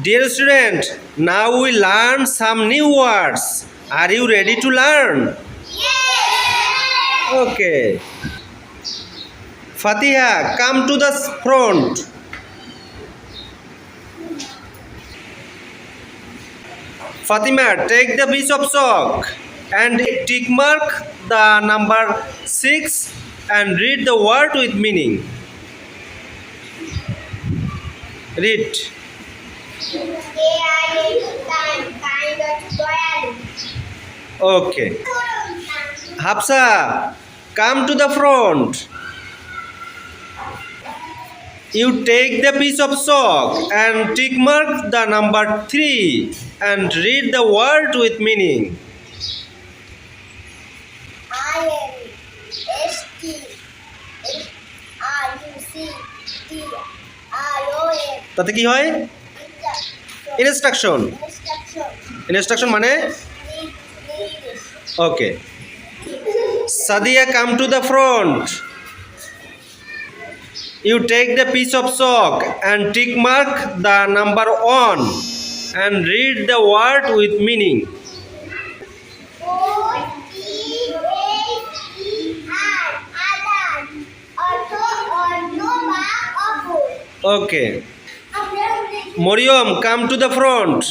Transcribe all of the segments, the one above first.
Dear student, now we learn some new words. Are you ready to learn? Yes. Okay. Fatiha, come to the front. Fatima, take the piece of chalk and tick mark the number 6 and read the word with meaning. Read. Okay. Hafsa, come to the front. You take the piece of chalk and tick mark the number 3 and read the word with meaning. তাতে কি হয়? Instruction. Instruction মানে ওকে। Sadia, come to the front. You take the piece of chalk and tick mark the number 1 and read the word with meaning. Okay. Moriam, come to the front.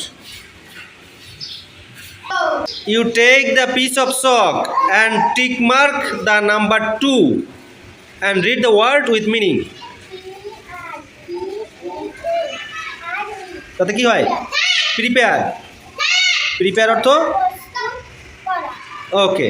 You take the piece of chalk and tick mark the number 2 and read the word with meaning. তাতে কি হয়? Prepare. Prepare অর্থ ওকে।